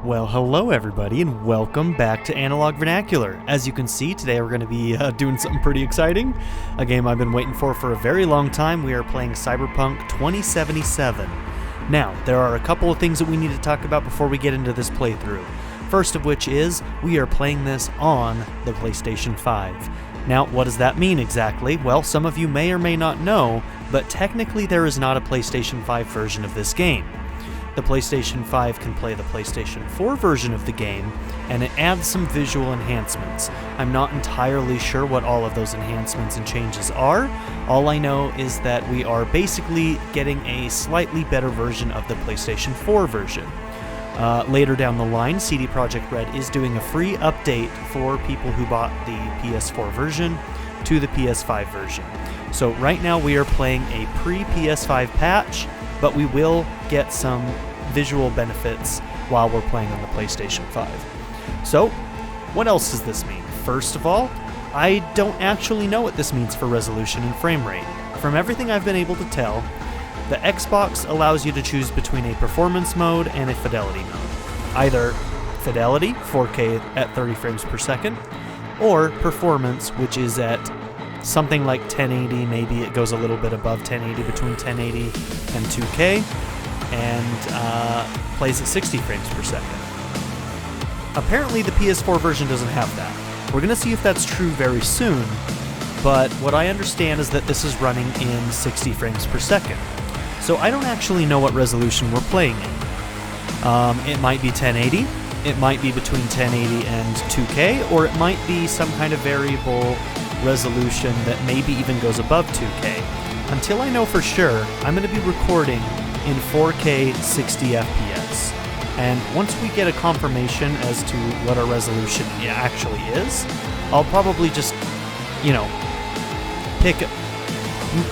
Well, hello everybody, and welcome back to Analog Vernacular. As you can see, today we're going to be doing something pretty exciting. A game I've been waiting for a very long time. We are playing Cyberpunk 2077. Now, there are a couple of things that we need to talk about before we get into this playthrough. First of which is, we are playing this on the PlayStation 5. Now, what does that mean exactly? Well, some of you may or may not know, but technically there is not a PlayStation 5 version of this game. The PlayStation 5 can play the PlayStation 4 version of the game, and it adds some visual enhancements. I'm not entirely sure what all of those enhancements and changes are. All I know is that we are basically getting a slightly better version of the PlayStation 4 version. Later down the line, CD Projekt Red is doing a free update for people who bought the PS4 version to the PS5 version. So right now we are playing a pre-PS5 patch, but we will get some visual benefits while we're playing on the PlayStation 5. So, what else does this mean? First of all, I don't actually know what this means for resolution and frame rate. From everything I've been able to tell, the Xbox allows you to choose between a performance mode and a fidelity mode. Either fidelity, 4K at 30 frames per second, or performance, which is at something like 1080, maybe it goes a little bit above 1080, between 1080 and 2K, and plays at 60 frames per second. Apparently the PS4 version doesn't have that. We're going to see if that's true very soon, but what I understand is that this is running in 60 frames per second. So I don't actually know what resolution we're playing in. It might be 1080, it might be between 1080 and 2K, or it might be some kind of variable resolution that maybe even goes above 2K. Until I know for sure, I'm going to be recording in 4K 60 FPS. And once we get a confirmation as to what our resolution actually is, I'll probably just, pick it.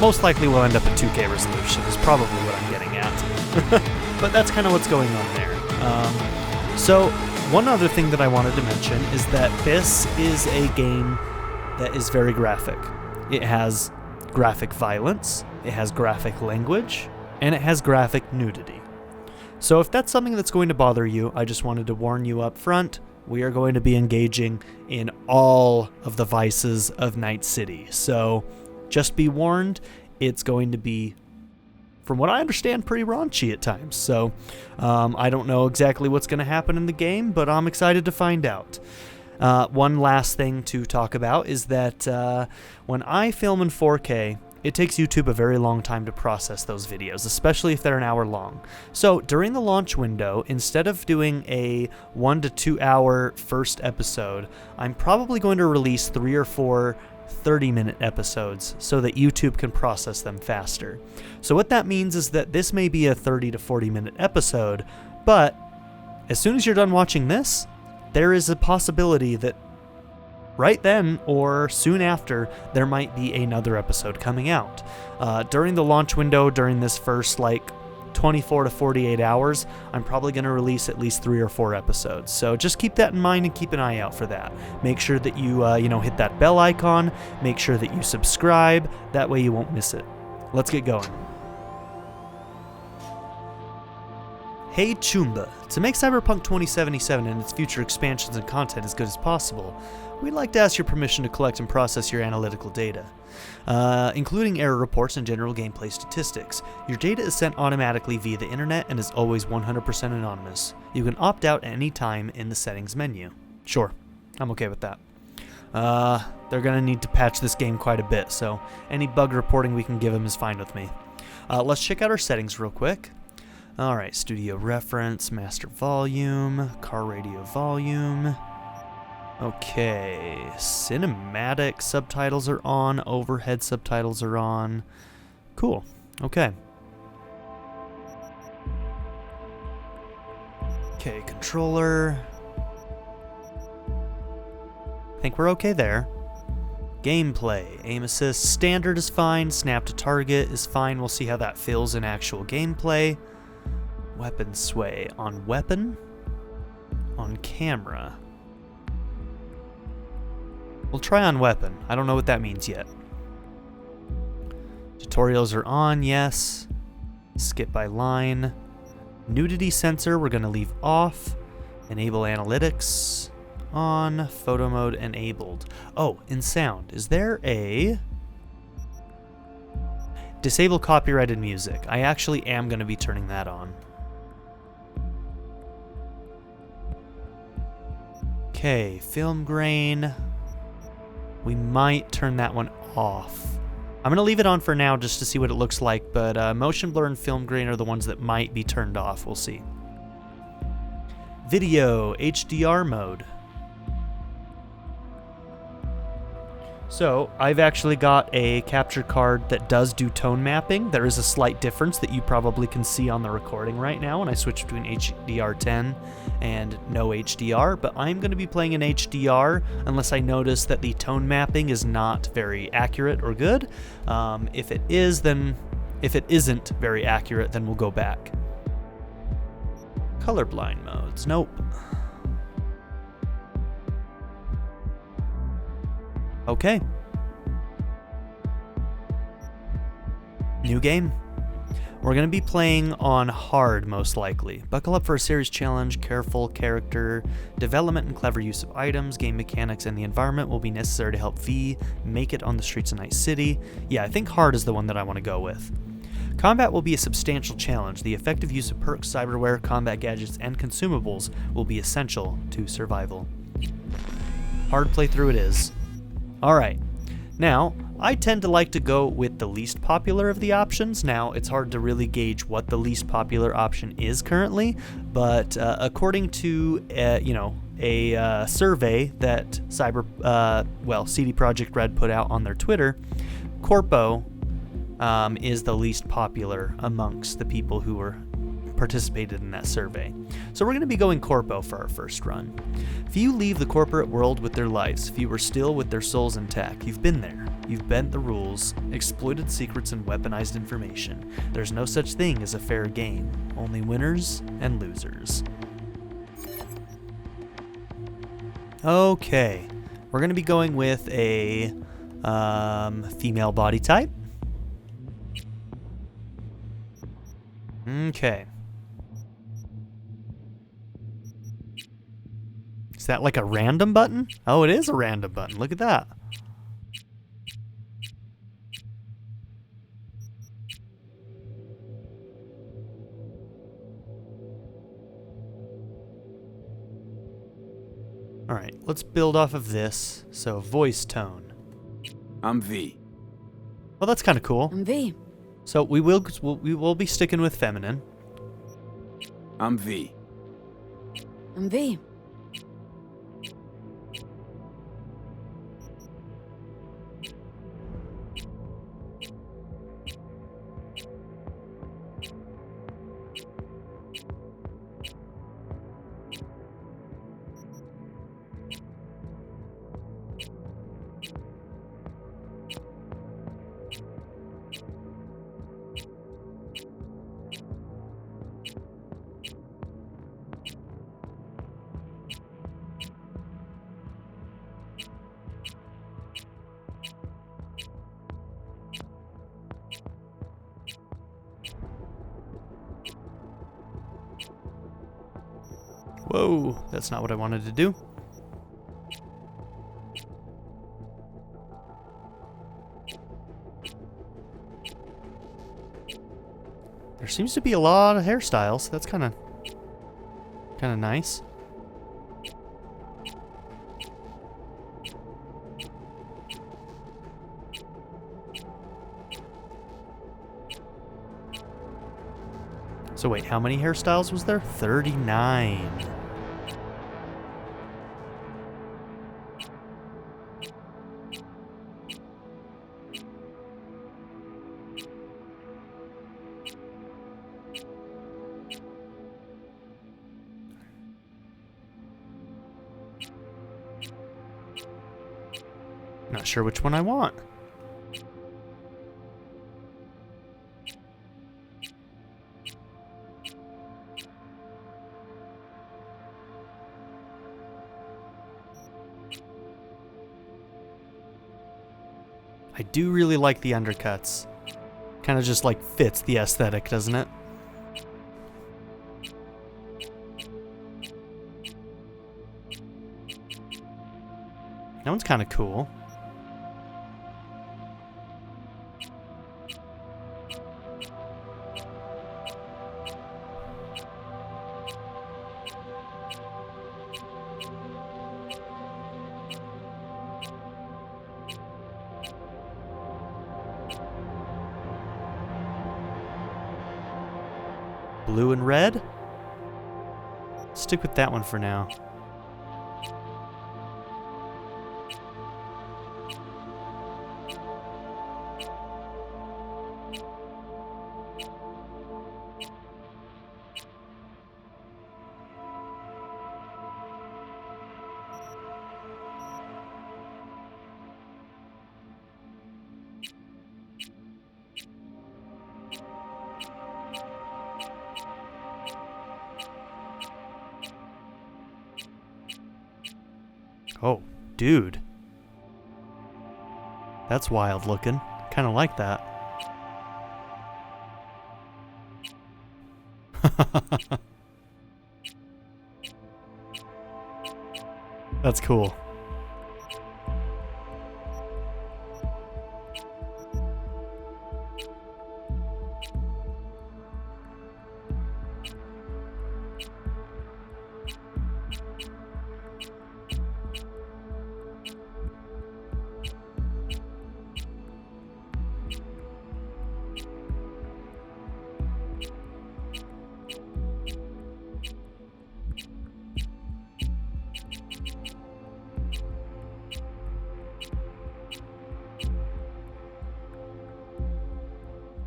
Most likely we'll end up at 2K resolution is probably what I'm getting at. But that's kind of what's going on there. So one other thing that I wanted to mention is that this is a game that is very graphic. It has graphic violence, it has graphic language, and it has graphic nudity. So if that's something that's going to bother you, I just wanted to warn you up front, we are going to be engaging in all of the vices of Night City. So just be warned, it's going to be, from what I understand, pretty raunchy at times. So I don't know exactly what's going to happen in the game, but I'm excited to find out. One last thing to talk about is that when I film in 4K, it takes YouTube a very long time to process those videos, especially if they're an hour long. So during the launch window, instead of doing a 1 to 2 hour first episode, I'm probably going to release 3 or 4 30-minute episodes so that YouTube can process them faster. So what that means is that this may be a 30 to 40-minute episode, but as soon as you're done watching this, there is a possibility that right then or soon after, there might be another episode coming out. During the launch window, during this first 24 to 48 hours, I'm probably going to release at least 3 or 4 episodes. So just keep that in mind and keep an eye out for that. Make sure that you, hit that bell icon. Make sure that you subscribe. That way you won't miss it. Let's get going. Hey Chumba, to make Cyberpunk 2077 and its future expansions and content as good as possible, we'd like to ask your permission to collect and process your analytical data, including error reports and general gameplay statistics. Your data is sent automatically via the internet and is always 100% anonymous. You can opt out at any time in the settings menu. Sure, I'm okay with that. They're going to need to patch this game quite a bit, so any bug reporting we can give them is fine with me. Let's check out our settings real quick. Alright, studio reference, master volume, car radio volume. Okay, cinematic subtitles are on, overhead subtitles are on. Cool, okay. Okay, controller. I think we're okay there. Gameplay, aim assist, standard is fine, snap to target is fine. We'll see how that feels in actual gameplay. Weapon sway, on weapon, on camera. We'll try on weapon. I don't know what that means yet. Tutorials are on, yes. Skip by line. Nudity sensor, we're going to leave off. Enable analytics. On. Photo mode enabled. Oh, in sound. Is there a... Disable copyrighted music. I actually am going to be turning that on. Okay, film grain. We might turn that one off. I'm going to leave it on for now just to see what it looks like, but motion blur and film grain are the ones that might be turned off. We'll see. Video, HDR mode. So, I've actually got a capture card that does do tone mapping. There is a slight difference that you probably can see on the recording right now when I switch between HDR10 and no HDR, but I'm going to be playing in HDR unless I notice that the tone mapping is not very accurate or good. If it isn't very accurate, then we'll go back. Colorblind modes, nope. Okay. New game. We're going to be playing on hard, most likely. Buckle up for a serious challenge, careful character development, and clever use of items, game mechanics, and the environment will be necessary to help V make it on the streets of Night City. Yeah, I think hard is the one that I want to go with. Combat will be a substantial challenge. The effective use of perks, cyberware, combat gadgets, and consumables will be essential to survival. Hard playthrough it is. Alright, now, I tend to like to go with the least popular of the options. Now, it's hard to really gauge what the least popular option is currently, but according to, a survey that CD Projekt Red put out on their Twitter, Corpo is the least popular amongst the people who were participated in that survey. So we're going to be going Corpo for our first run. Few leave the corporate world with their lives, few are still with their souls intact. You've been there. You've bent the rules, exploited secrets and weaponized information. There's no such thing as a fair game, only winners and losers. Okay, we're going to be going with a female body type. Okay. Is that like a random button? Oh, it is a random button. Look at that. All right, let's build off of this. So, voice tone. I'm V. Well, that's kind of cool. I'm V. So we will be sticking with feminine. I'm V. I'm V. Whoa, that's not what I wanted to do. There seems to be a lot of hairstyles. That's kind of nice. So wait, how many hairstyles was there? 39. Not sure which one I want. I do really like the undercuts. Kind of just like fits the aesthetic, doesn't it? That one's kind of cool. Blue and red? Stick with that one for now. Oh, dude. That's wild looking. Kind of like that. That's cool.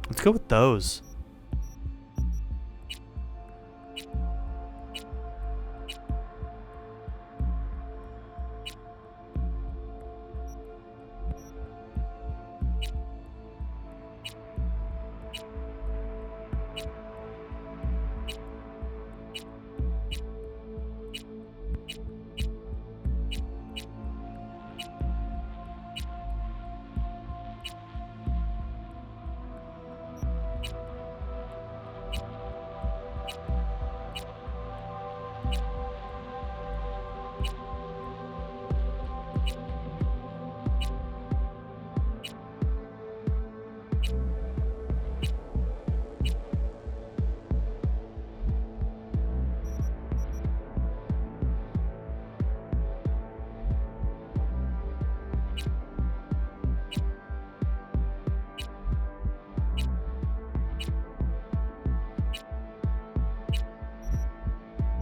Let's go with those.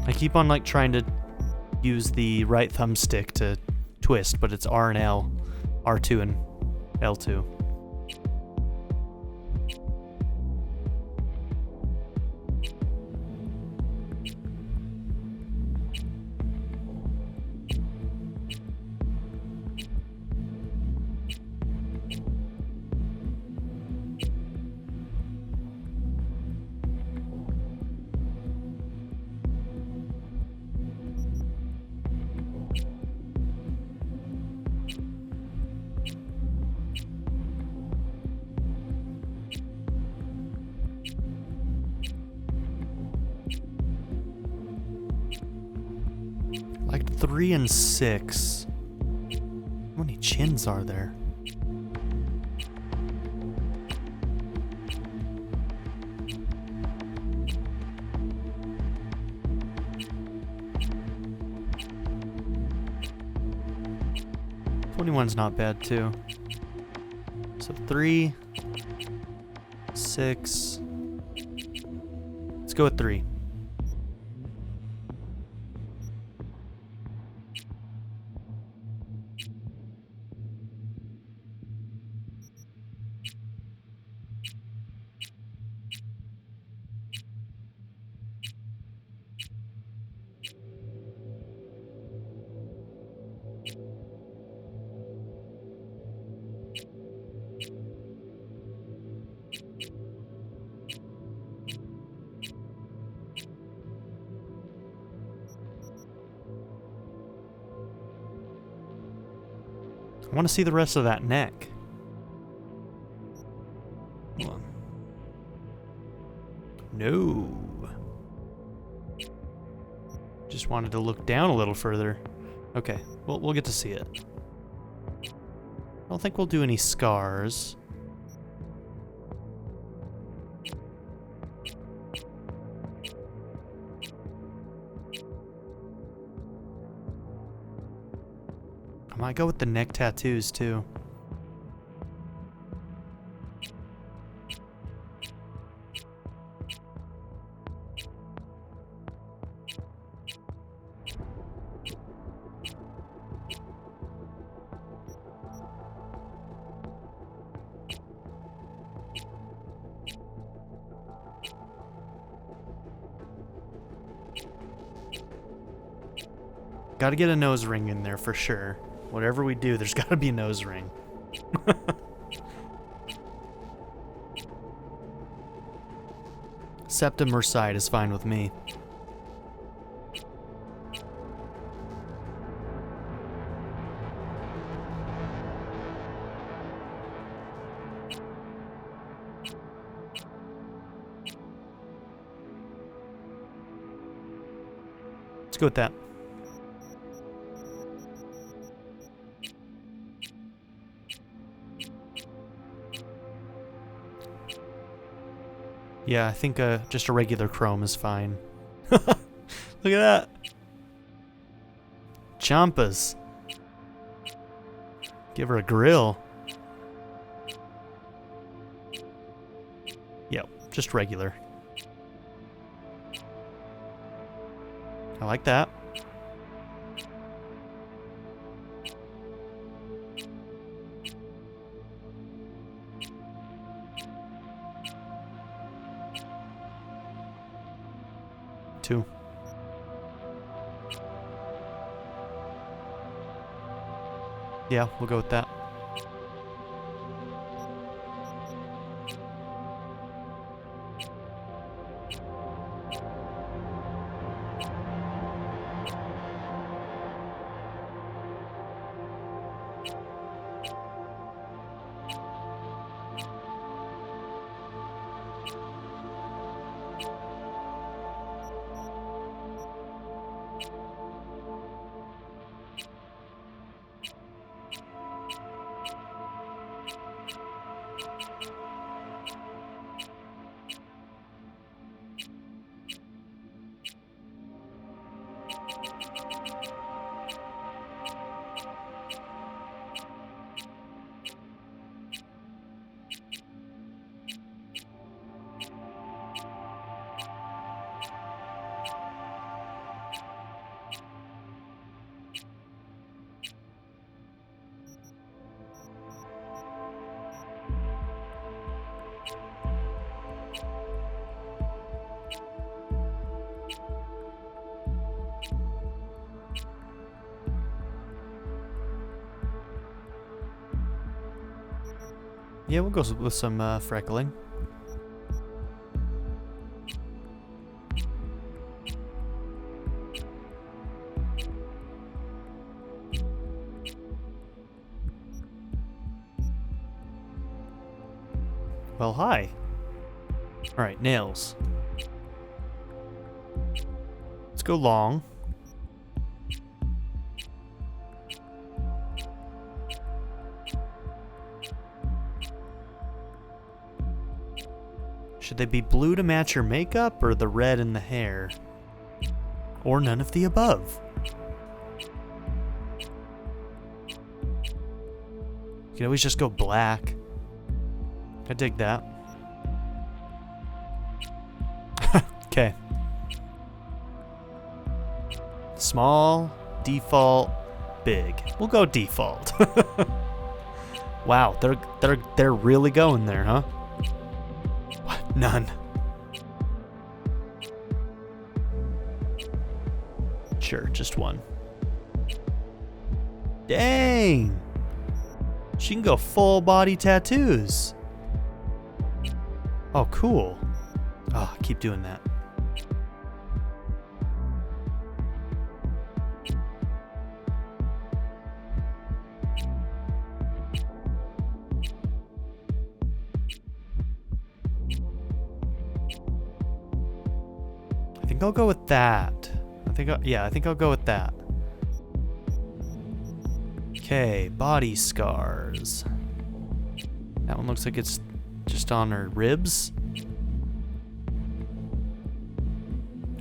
I keep on like trying to use the right thumbstick to twist, but it's R and L, R2 and L2. Like 3 and 6. How many chins are there? One's not bad too. So 3, 6. Let's go with 3. I want to see the rest of that neck. Hold on. No. Just wanted to look down a little further. Okay, well, we'll get to see it. I don't think we'll do any scars. I might go with the neck tattoos too. Gotta get a nose ring in there for sure. Whatever we do, there's gotta be a nose ring. Septum or side is fine with me. Let's go with that. Yeah, I think just a regular chrome is fine. Look at that. Champas. Give her a grill. Yep, just regular. I like that. Two. Yeah, we'll go with that. Yeah, we'll go with some freckling. Well, hi. Alright, nails. Let's go long. Should they be blue to match your makeup, or the red in the hair? Or none of the above? You can always just go black. I dig that. Okay. Small, default, big. We'll go default. Wow, they're really going there, huh? What? None. Sure, just one. Dang! She can go full body tattoos. Oh, cool. Oh, keep doing that. I think I'll go with that. I think I'll go with that. Okay, body scars. That one looks like it's just on her ribs.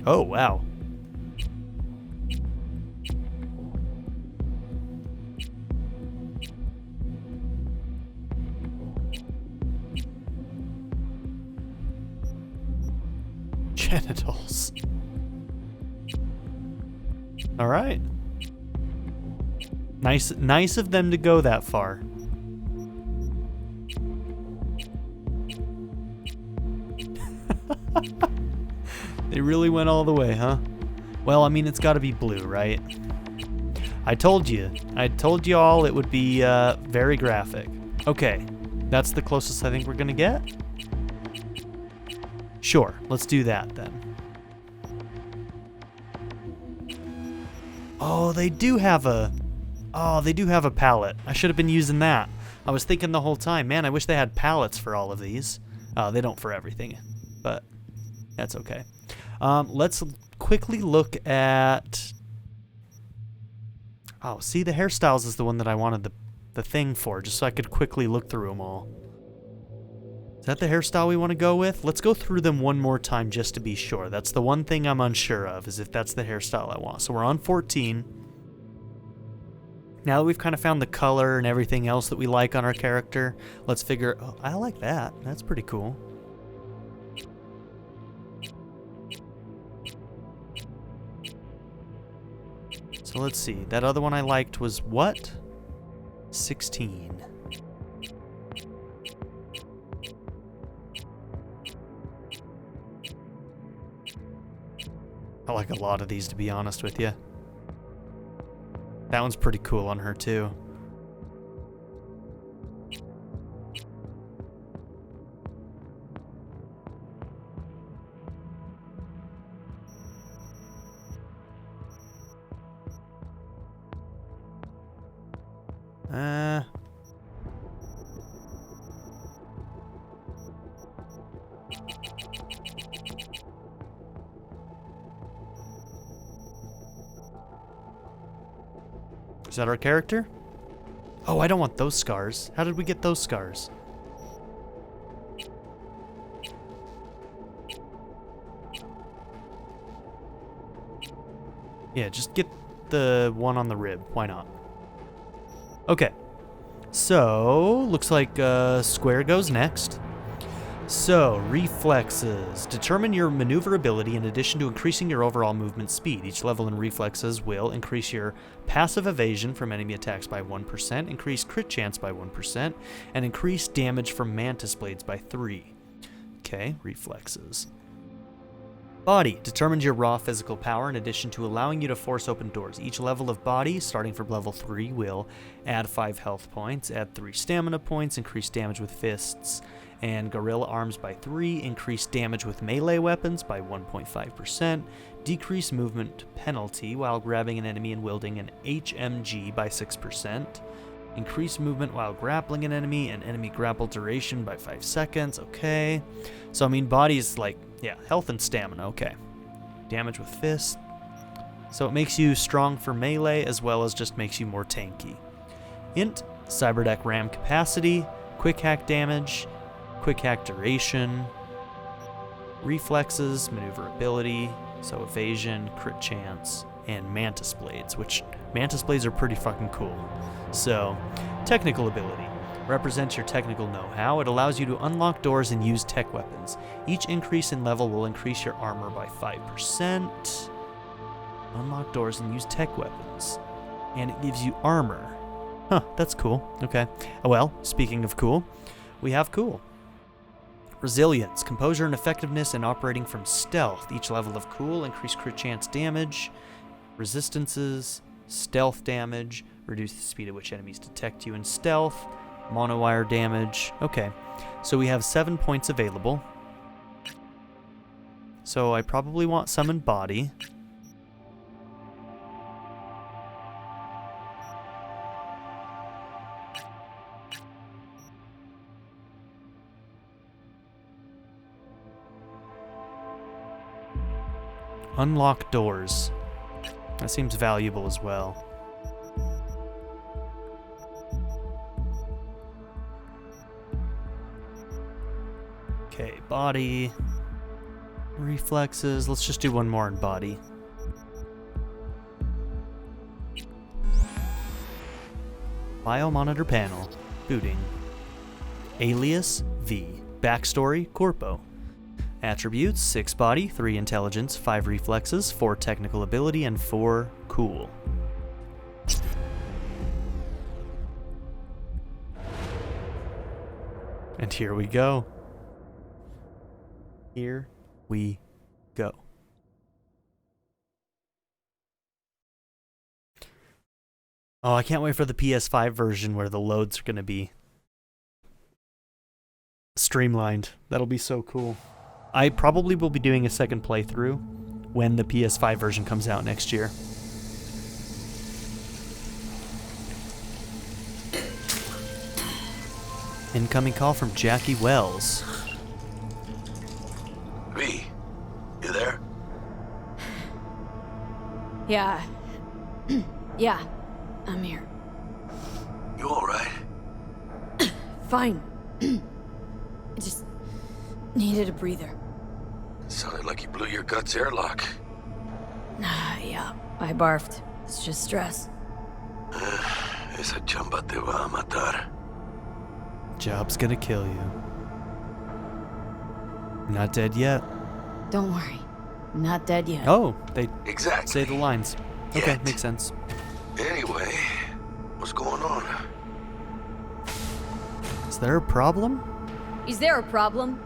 Oh, wow. Genitals. All right. Nice of them to go that far. They really went all the way, huh? Well, I mean, it's got to be blue, right? I told you all it would be very graphic. Okay, that's the closest I think we're gonna get. Sure, let's do that then. Oh, they do have a palette. I should have been using that. I was thinking the whole time, man, I wish they had palettes for all of these. They don't for everything, but that's okay. Let's quickly look at... Oh, see, the hairstyles is the one that I wanted the thing for, just so I could quickly look through them all. Is that the hairstyle we want to go with? Let's go through them one more time just to be sure. That's the one thing I'm unsure of, is if that's the hairstyle I want. So we're on 14. Now that we've kind of found the color and everything else that we like on our character, let's figure... Oh, I like that. That's pretty cool. So let's see. That other one I liked was what? 16. I like a lot of these, to be honest with you. That one's pretty cool on her, too. Is that our character? Oh, I don't want those scars. How did we get those scars? Yeah, just get the one on the rib. Why not? Okay. So, looks like square goes next. So, reflexes. Determine your maneuverability in addition to increasing your overall movement speed. Each level in reflexes will increase your passive evasion from enemy attacks by 1%, increase crit chance by 1%, and increase damage from mantis blades by 3. Okay, reflexes. Body determines your raw physical power in addition to allowing you to force open doors. Each level of body, starting from level 3, will add 5 health points, add 3 stamina points, increase damage with fists and gorilla arms by 3, increase damage with melee weapons by 1.5%, decrease movement penalty while grabbing an enemy and wielding an HMG by 6%, increase movement while grappling an enemy and enemy grapple duration by 5 seconds. Okay. So, I mean, body's like, yeah, health and stamina. Okay. Damage with fist. So it makes you strong for melee as well as just makes you more tanky. Int, cyberdeck RAM capacity, quick hack damage, quick hack duration, reflexes, maneuverability, so evasion, crit chance, and mantis blades, which mantis blades are pretty fucking cool. So, technical ability represents your technical know-how. It allows you to unlock doors and use tech weapons. Each increase in level will increase your armor by 5%. Unlock doors and use tech weapons. And it gives you armor. Huh, that's cool. Okay. Well, speaking of cool, we have cool. Resilience, composure and effectiveness, and operating from stealth. Each level of cool increase crit chance damage, resistances, stealth damage, reduce the speed at which enemies detect you in stealth, monowire damage. Okay, so we have 7 points available. So I probably want some in body. Unlock doors. That seems valuable as well. body. Reflexes. Let's just do one more in body. Biomonitor panel. Booting. Alias V. Backstory Corpo. Attributes 6 body, 3 intelligence, 5 reflexes, 4 technical ability, and 4 cool. And here we go. Here we go. Oh, I can't wait for the PS5 version where the loads are going to be streamlined. That'll be so cool. I probably will be doing a second playthrough when the PS5 version comes out next year. Incoming call from Jackie Wells. V, you there? Yeah. Yeah, I'm here. You alright? Fine. I just needed a breather. Sounded like you blew your guts airlock. Yeah, I barfed. It's just stress. Esa chamba te va a matar. Job's gonna kill you. Not dead yet. Don't worry. I'm not dead yet. Oh, they Exactly. say the lines. Okay, Yet. makes sense. Anyway, what's going on? Is there a problem? Is there a problem?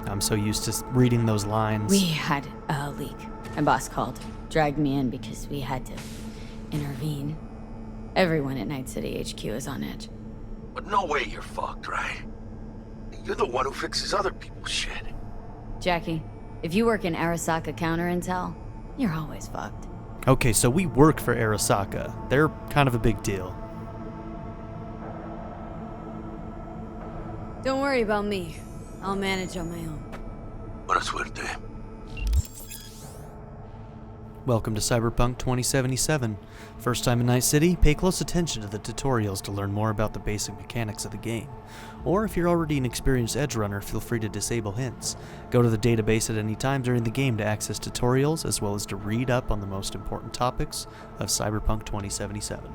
I'm so used to reading those lines. We had a leak. My boss called, dragged me in because we had to intervene. Everyone at Night City HQ is on edge. But no way you're fucked, right? You're the one who fixes other people's shit. Jackie, if you work in Arasaka counter intel, you're always fucked. Okay, so we work for Arasaka. They're kind of a big deal. Don't worry about me. I'll manage on my own. Buena suerte. Welcome to Cyberpunk 2077. First time in Night City? Pay close attention to the tutorials to learn more about the basic mechanics of the game. Or if you're already an experienced edge runner, feel free to disable hints. Go to the database at any time during the game to access tutorials, as well as to read up on the most important topics of Cyberpunk 2077.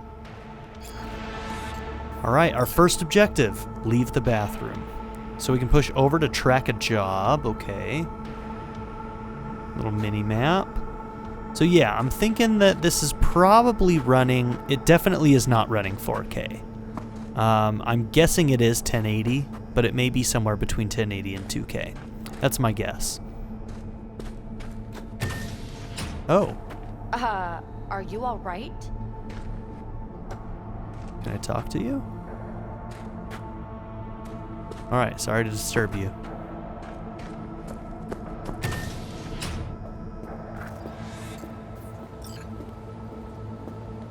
Alright, our first objective, leave the bathroom. So we can push over to track a job, okay. Little mini-map. So yeah, I'm thinking that this is probably running, it definitely is not running 4K. I'm guessing it is 1080, but it may be somewhere between 1080 and 2K. That's my guess. Oh. Are you all right? Can I talk to you? Alright, sorry to disturb you.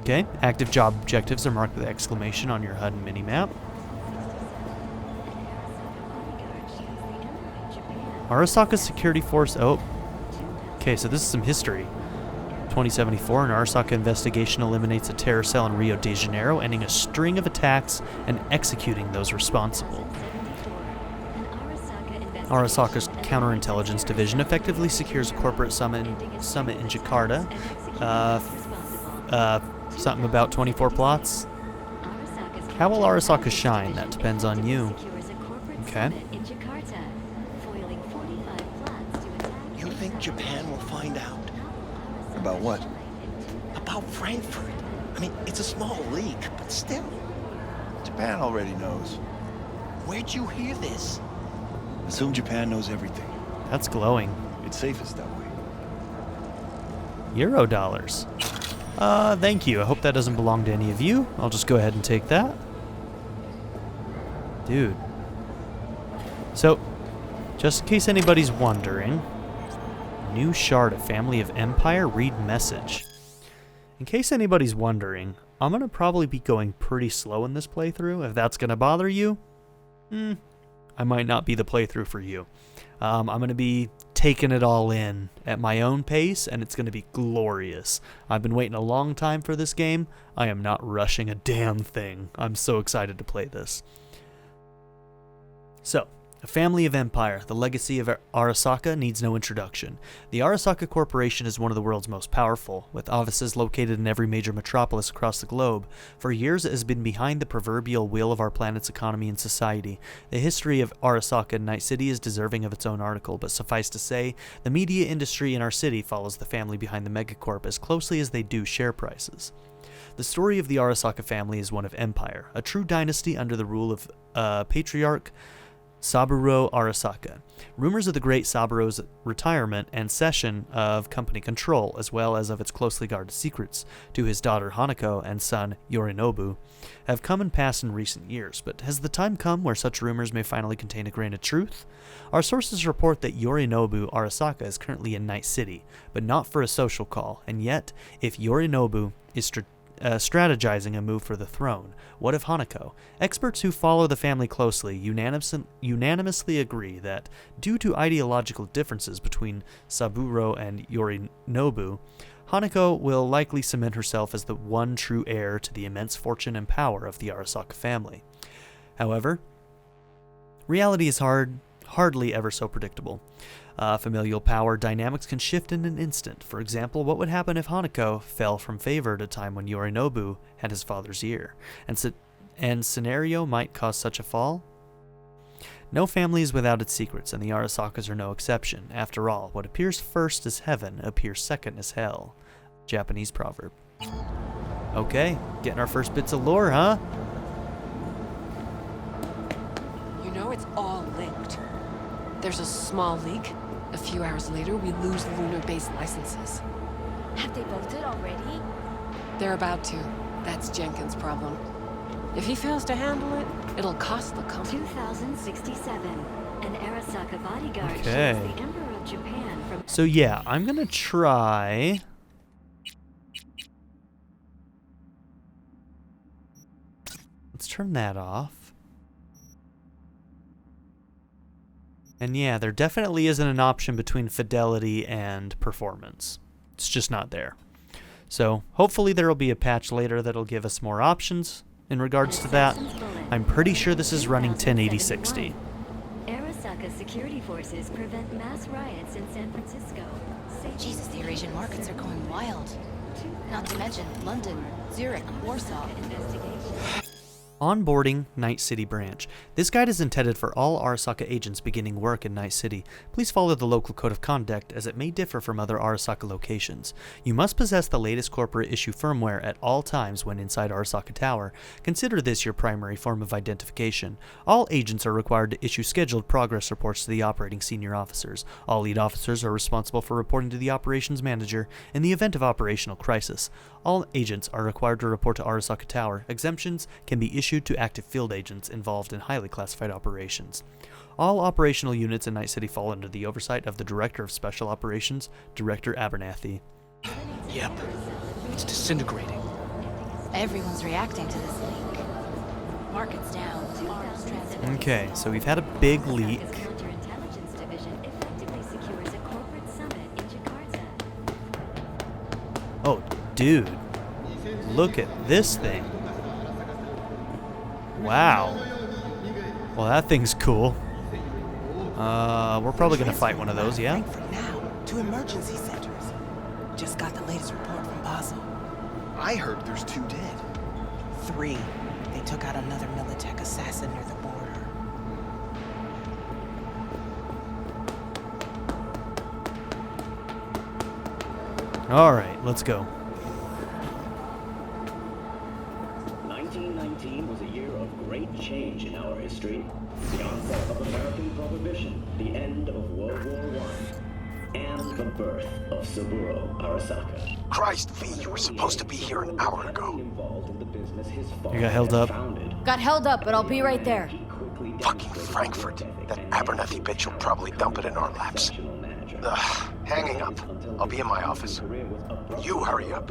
Okay, active job objectives are marked with exclamation on your HUD and minimap. Arasaka Security Force, oh. Okay, so this is some history. 2074, an Arasaka investigation eliminates a terror cell in Rio de Janeiro, ending a string of attacks and executing those responsible. Arasaka's counterintelligence division effectively secures a corporate summit in Jakarta. Something about 24 plots. How will Arasaka shine? That depends on you. Okay. You think Japan will find out? About what? About Frankfurt. I mean, it's a small leak, but still. Japan already knows. Where'd you hear this? Assume Japan knows everything. That's glowing. It's safest that way. Euro dollars. Thank you. I hope that doesn't belong to any of you. I'll just go ahead and take that. Dude. So, just in case anybody's wondering, new shard, a family of Empire, read message. In case anybody's wondering, I'm going to probably be going pretty slow in this playthrough. If that's going to bother you, I might not be the playthrough for you. I'm going to be taking it all in at my own pace, and it's going to be glorious. I've been waiting a long time for this game. I am not rushing a damn thing. I'm so excited to play this. So, A family of empire, the legacy of Arasaka needs no introduction. The Arasaka Corporation is one of the world's most powerful, with offices located in every major metropolis across the globe. For years it has been behind the proverbial wheel of our planet's economy and society. The history of Arasaka and Night City is deserving of its own article, but suffice to say, the media industry in our city follows the family behind the megacorp as closely as they do share prices. The story of the Arasaka family is one of empire, a true dynasty under the rule of patriarch Saburo Arasaka. Rumors of the great Saburo's retirement and cession of company control, as well as of its closely guarded secrets to his daughter Hanako and son Yorinobu, have come and passed in recent years, but has the time come where such rumors may finally contain a grain of truth? Our sources report that Yorinobu Arasaka is currently in Night City, but not for a social call, and yet, if Yorinobu is strategizing a move for the throne, what of Hanako? Experts who follow the family closely unanimously agree that, due to ideological differences between Saburo and Yorinobu, Hanako will likely cement herself as the one true heir to the immense fortune and power of the Arasaka family. However, reality is hardly ever so predictable. Familial power dynamics can shift in an instant. For example, what would happen if Hanako fell from favor at a time when Yorinobu had his father's ear? And scenario might cause such a fall? No family is without its secrets, and the Arasakas are no exception. After all, what appears first as heaven appears second as hell. Japanese proverb. Okay, getting our first bits of lore, huh? You know, it's all linked. There's a small leak. A few hours later, we lose lunar base licenses. Have they voted already? They're about to. That's Jenkins' problem. If he fails to handle it, it'll cost the company. 2067. An Arasaka bodyguard Okay. shows the Emperor of Japan from... So yeah, I'm gonna try... Let's turn that off. And yeah, there definitely isn't an option between fidelity and performance. It's just not there. So hopefully there will be a patch later that'll give us more options in regards to that. I'm pretty sure this is running 1080-60. Arasaka security forces prevent mass riots in San Francisco. Jesus, the Eurasian markets are going wild. Not to mention London, Zurich, Warsaw. Onboarding Night City branch. This guide is intended for all Arasaka agents beginning work in Night City. Please follow the local code of conduct as it may differ from other Arasaka locations. You must possess the latest corporate issue firmware at all times when inside Arasaka Tower. Consider this your primary form of identification. All agents are required to issue scheduled progress reports to the operating senior officers. All lead officers are responsible for reporting to the operations manager in the event of operational crisis. All agents are required to report to Arasaka Tower. Exemptions can be issued to active field agents involved in highly classified operations. All operational units in Night City fall under the oversight of the Director of Special Operations, Director Abernathy. Yep. It's disintegrating. Everyone's reacting to this leak. Markets down, arms transfer. Okay, so we've had a big leak. Arasaka's counterintelligence division effectively secures a corporate summit in Jakarta. Oh, dude. Look at this thing. Wow. Well, that thing's cool. We're probably gonna fight one of those, yeah? Frankfurt now, to emergency centers. Just got the latest report from Basel. I heard there's 2 dead. 3. They took out another Militech assassin near the border. Alright, let's go. 1919 was a year of great change in our history. The onset of American Prohibition, the end of World War I, and the birth of Saburo Arasaka. Christ, V, you were supposed to be here an hour ago. You got held up. Got held up, but I'll be right there. Fucking Frankfurt. That Abernathy bitch will probably dump it in our laps. Ugh, hanging up. I'll be in my office. You hurry up.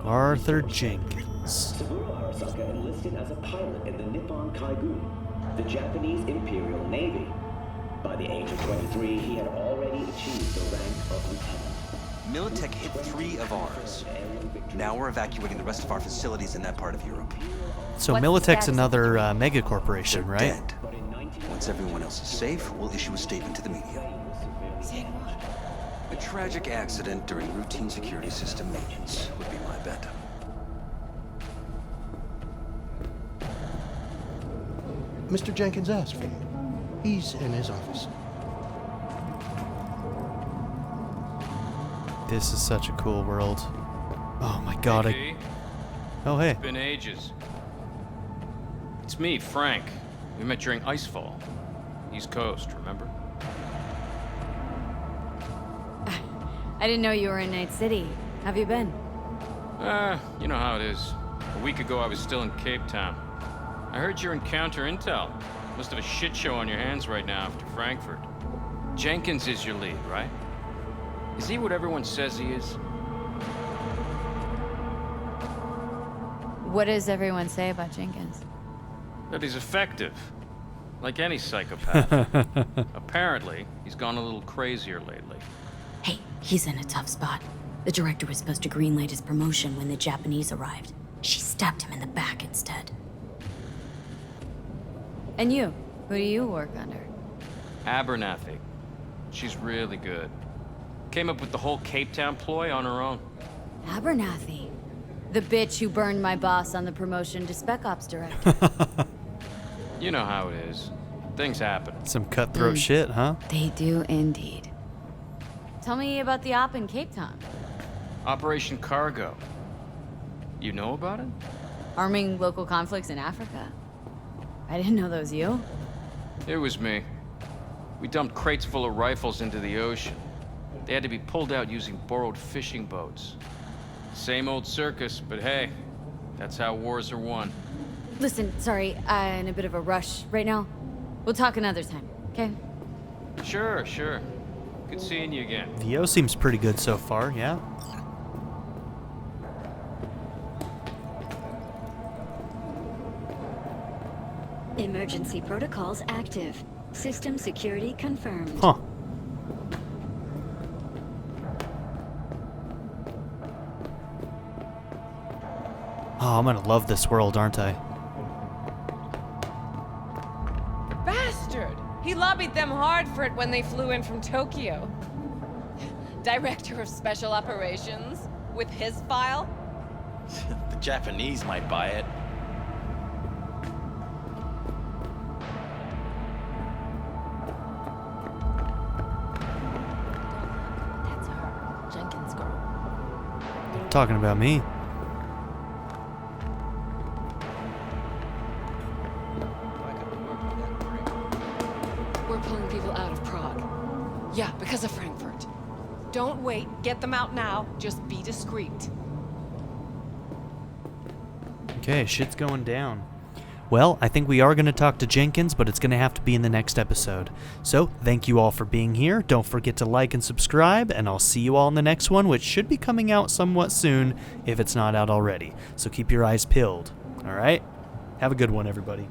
Arthur Jenkins. Saburo Arasaka enlisted as a pilot in the Nippon Kaigun, the Japanese Imperial Navy. By the age of 23, he had already achieved the rank of lieutenant. Militech hit 3 of ours. Now we're evacuating the rest of our facilities in that part of Europe. So What's the Militech's status of another mega corporation, They're right? dead. Once everyone else is safe, we'll issue a statement to the media. Saying what? A tragic accident during routine security system maintenance would be my bet. Mr. Jenkins asked for you. He's in his office. This is such a cool world. Oh my god, Hey, Oh, hey. It's been ages. It's me, Frank. We met during Icefall. East Coast, remember? I didn't know you were in Night City. Have you been? You know how it is. A week ago, I was still in Cape Town. I heard you're in counter intel. Must have a shit show on your hands right now after Frankfurt. Jenkins is your lead, right? Is he what everyone says he is? What does everyone say about Jenkins? That he's effective. Like any psychopath. Apparently, he's gone a little crazier lately. Hey, he's in a tough spot. The director was supposed to greenlight his promotion when the Japanese arrived. She stabbed him in the back instead. And you? Who do you work under? Abernathy. She's really good. Came up with the whole Cape Town ploy on her own. Abernathy. The bitch who burned my boss on the promotion to Spec Ops director. You know how it is. Things happen. Some cutthroat shit, huh? They do indeed. Tell me about the op in Cape Town. Operation Cargo. You know about it? Arming local conflicts in Africa. I didn't know that was you. It was me. We dumped crates full of rifles into the ocean. They had to be pulled out using borrowed fishing boats. Same old circus, but hey, that's how wars are won. Listen, sorry, I'm in a bit of a rush right now. We'll talk another time, okay? Sure, sure. Good seeing you again. VO seems pretty good so far, yeah. Emergency protocols active. System security confirmed. Huh. Oh, I'm gonna love this world, aren't I? Bastard! He lobbied them hard for it when they flew in from Tokyo. Director of Special Operations? With his file? The Japanese might buy it. That's her. Jenkins' girl. Talking about me. We're pulling people out of Prague. Yeah, because of Frankfurt. Don't wait. Get them out now. Just be discreet. Okay, shit's going down. Well, I think we are going to talk to Jenkins, but it's going to have to be in the next episode. So, thank you all for being here. Don't forget to like and subscribe, and I'll see you all in the next one, which should be coming out somewhat soon, if it's not out already. So keep your eyes peeled. All right? Have a good one, everybody.